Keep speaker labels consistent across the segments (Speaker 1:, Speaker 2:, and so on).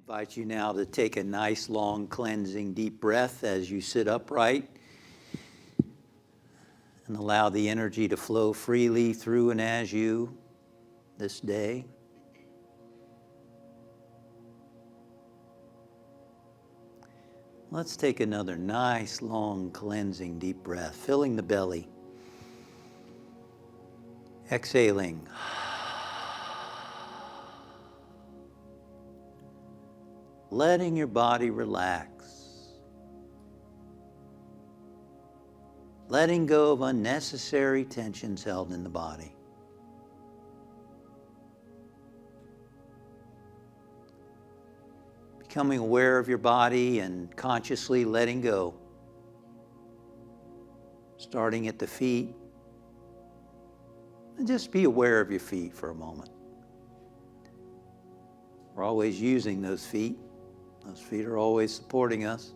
Speaker 1: Invite you now to take a nice, long, cleansing, deep breath as you sit upright and allow the energy to flow freely through and as you this day. Let's take another nice, long, cleansing, deep breath, filling the belly, exhaling. Letting your body relax. Letting go of unnecessary tensions held in the body. Becoming aware of your body and consciously letting go. Starting at the feet. And just be aware of your feet for a moment. We're always using those feet. Those feet are always supporting us.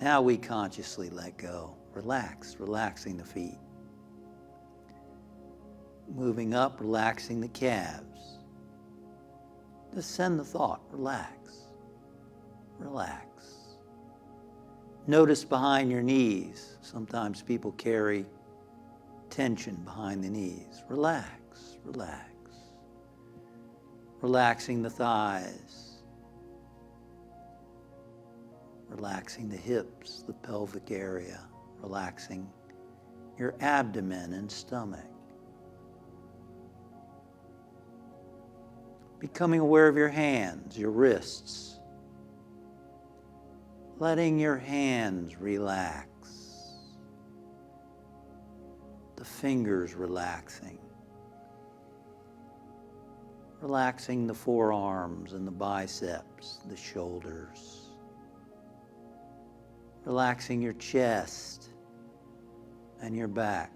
Speaker 1: Now we consciously let go. Relax, relaxing the feet. Moving up, relaxing the calves. Just send the thought, relax, relax. Notice behind your knees. Sometimes people carry tension behind the knees. Relax, relax. Relaxing the thighs. Relaxing the hips, the pelvic area, relaxing your abdomen and stomach. Becoming aware of your hands, your wrists. Letting your hands relax. The fingers relaxing. Relaxing the forearms and the biceps, the shoulders. Relaxing your chest and your back.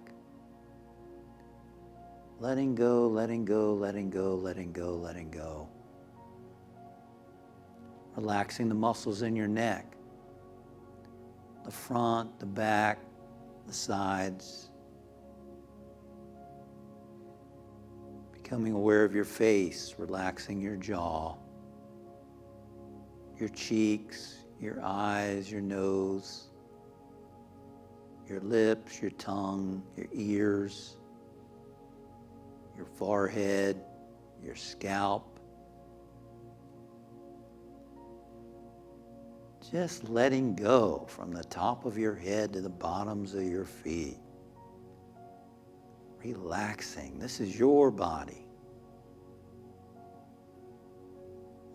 Speaker 1: Letting go, letting go, letting go, letting go, letting go. Relaxing the muscles in your neck. The front, the back, the sides. Becoming aware of your face, relaxing your jaw, your cheeks, your eyes, your nose, your lips, your tongue, your ears, your forehead, your scalp. Just letting go from the top of your head to the bottoms of your feet. Relaxing. This is your body.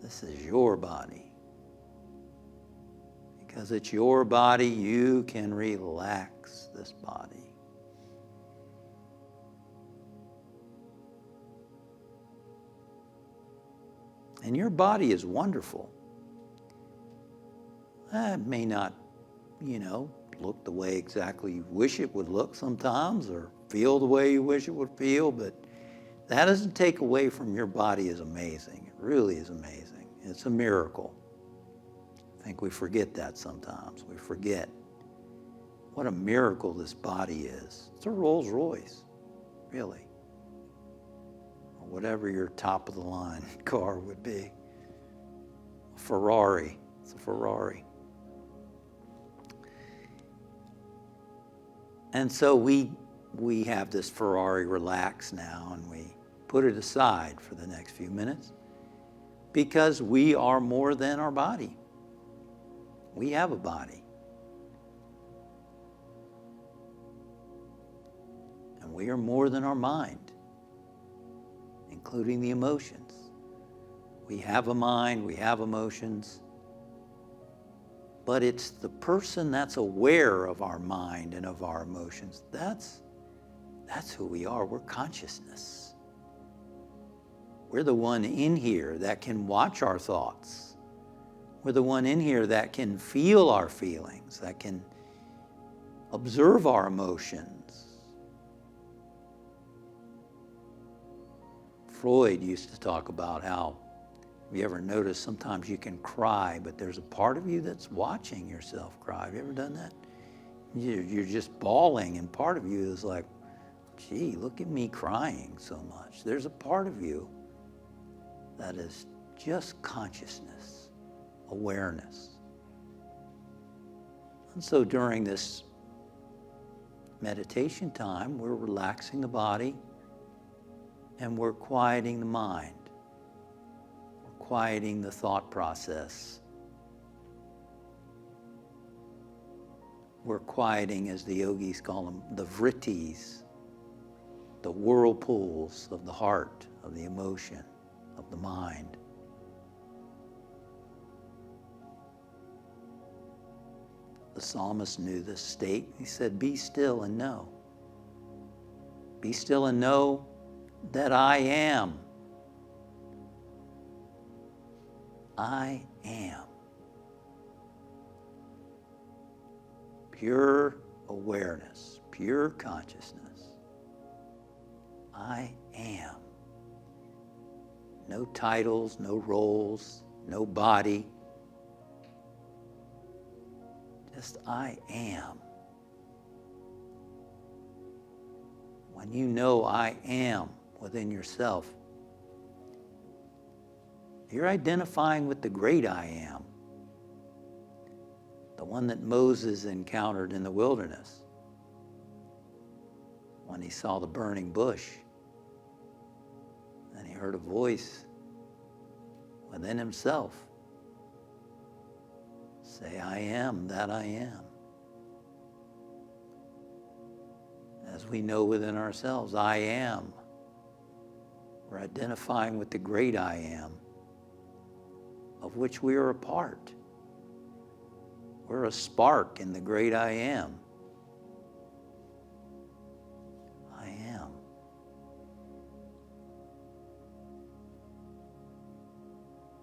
Speaker 1: This is your body. Because it's your body, you can relax this body. And your body is wonderful. It may not, look the way exactly you wish it would look sometimes, or feel the way you wish it would feel, but that doesn't take away from your body is amazing. It really is amazing. It's a miracle. I think we forget that sometimes. We forget what a miracle this body is. It's a Rolls Royce, really. Or whatever your top of the line car would be. A Ferrari. It's a Ferrari. And so we have this Ferrari relax now, and we put it aside for the next few minutes because we are more than our body. We have a body. And we are more than our mind, including the emotions. We have a mind, we have emotions, but it's the person that's aware of our mind and of our emotions. That's who we are. We're consciousness. We're the one in here that can watch our thoughts. We're the one in here that can feel our feelings, that can observe our emotions. Freud used to talk about how, have you ever noticed sometimes you can cry, but there's a part of you that's watching yourself cry. Have you ever done that? You're just bawling, and part of you is like, gee, look at me crying so much. There's a part of you that is just consciousness, awareness. And so during this meditation time, we're relaxing the body and we're quieting the mind. We're quieting the thought process. We're quieting, as the yogis call them, the vrittis, the whirlpools of the heart, of the emotion, of the mind. The psalmist knew this state. He said, be still and know. Be still and know that I am. I am. Pure awareness, pure consciousness. I am. No titles, no roles, no body. Just I am. When you know I am within yourself, you're identifying with the great I am, the one that Moses encountered in the wilderness when he saw the burning bush and he heard a voice within himself say, I am that I am. As we know within ourselves, I am. We're identifying with the great I am, of which we are a part. We're a spark in the great I am. I am.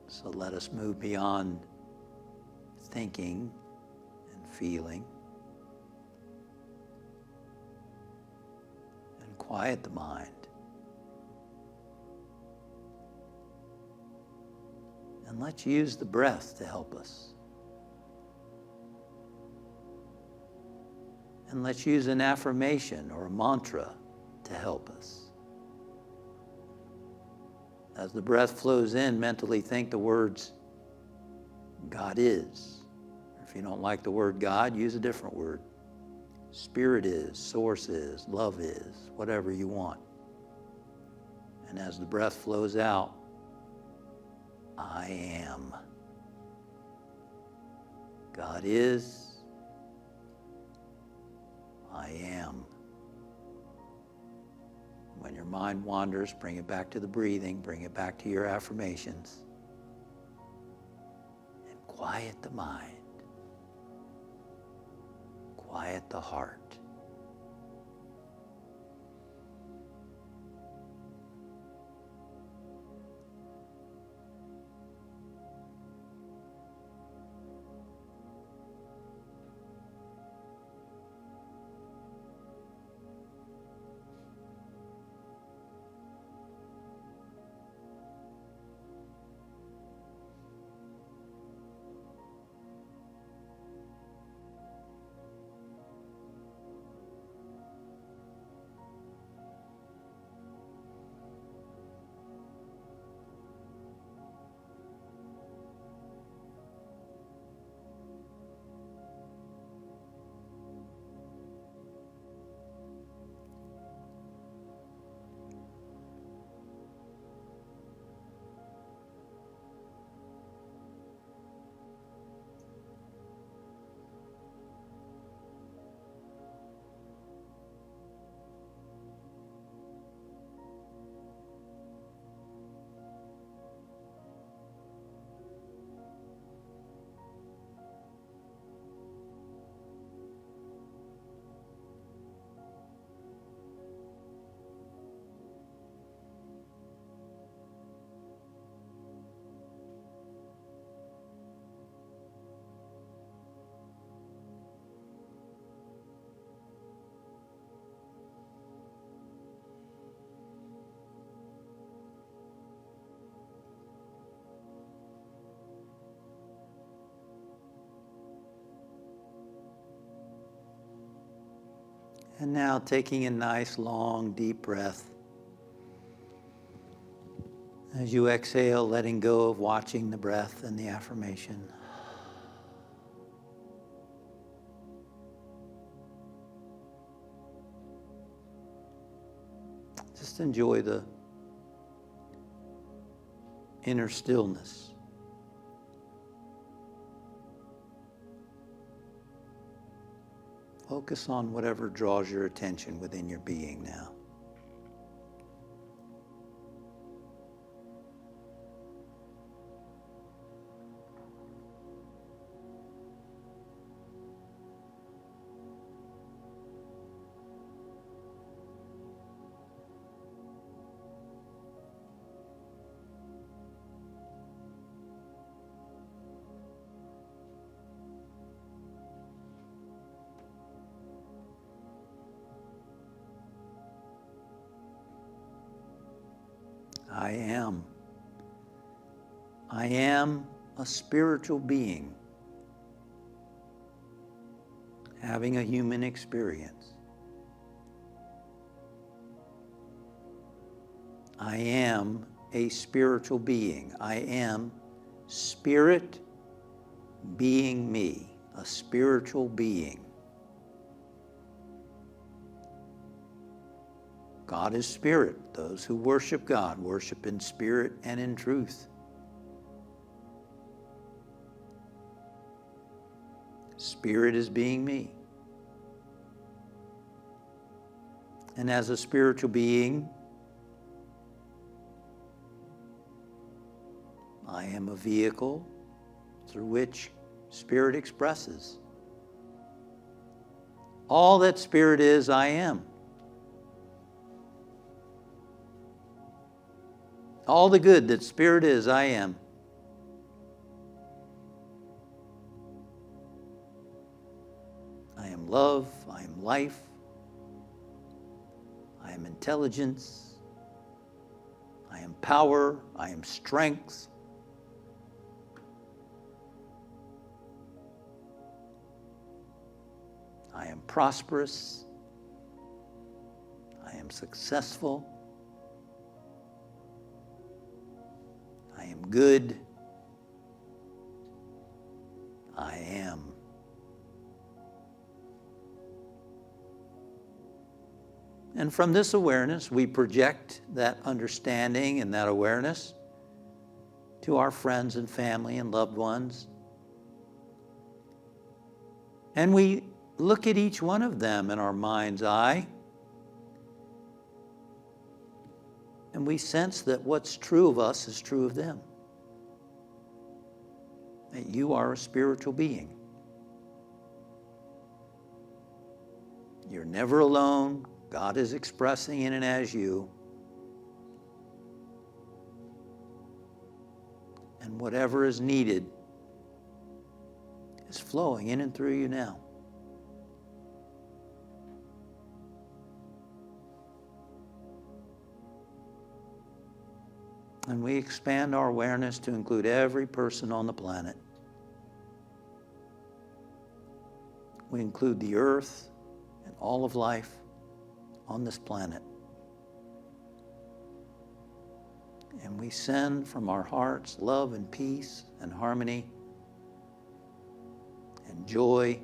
Speaker 1: So let us move beyond thinking and feeling and quiet the mind. And let's use the breath to help us. And let's use an affirmation or a mantra to help us. As the breath flows in, mentally think the words, God is. If you don't like the word God, use a different word. Spirit is, source is, love is, whatever you want. And as the breath flows out, I am. God is. I am. When your mind wanders, bring it back to the breathing, bring it back to your affirmations, and quiet the mind. Quiet the heart. And now taking a nice, long, deep breath. As you exhale, letting go of watching the breath and the affirmation. Just enjoy the inner stillness. Focus on whatever draws your attention within your being now. I am. I am a spiritual being having a human experience. I am a spiritual being. I am spirit being me, a spiritual being. God is spirit. Those who worship God worship in spirit and in truth. Spirit is being me. And as a spiritual being, I am a vehicle through which spirit expresses. All that spirit is, I am. All the good that spirit is, I am. I am love, I am life, I am intelligence, I am power, I am strength. I am prosperous, I am successful, I am good, I am. And from this awareness, we project that understanding and that awareness to our friends and family and loved ones. And we look at each one of them in our mind's eye, and we sense that what's true of us is true of them. That you are a spiritual being. You're never alone. God is expressing in and as you. And whatever is needed is flowing in and through you now. And we expand our awareness to include every person on the planet. We include the earth and all of life on this planet. And we send from our hearts love and peace and harmony and joy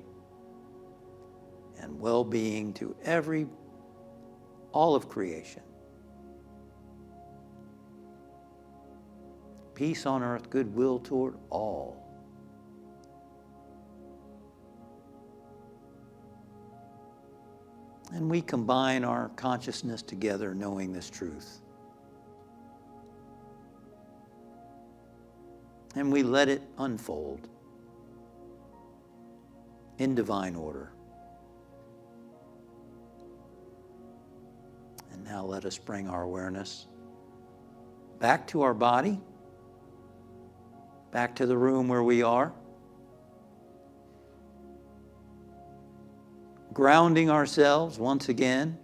Speaker 1: and well-being to all of creation. Peace on earth, goodwill toward all. And we combine our consciousness together knowing this truth. And we let it unfold in divine order. And now let us bring our awareness back to our body, back to the room where we are, grounding ourselves once again,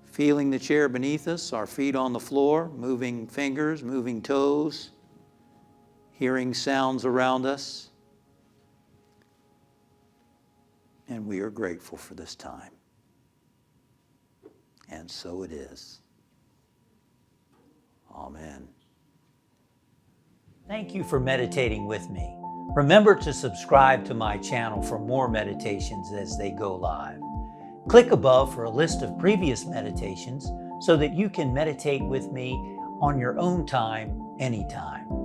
Speaker 1: feeling the chair beneath us, our feet on the floor, moving fingers, moving toes, hearing sounds around us. And we are grateful for this time. And so it is. Amen.
Speaker 2: Thank you for meditating with me. Remember to subscribe to my channel for more meditations as they go live. Click above for a list of previous meditations so that you can meditate with me on your own time, anytime.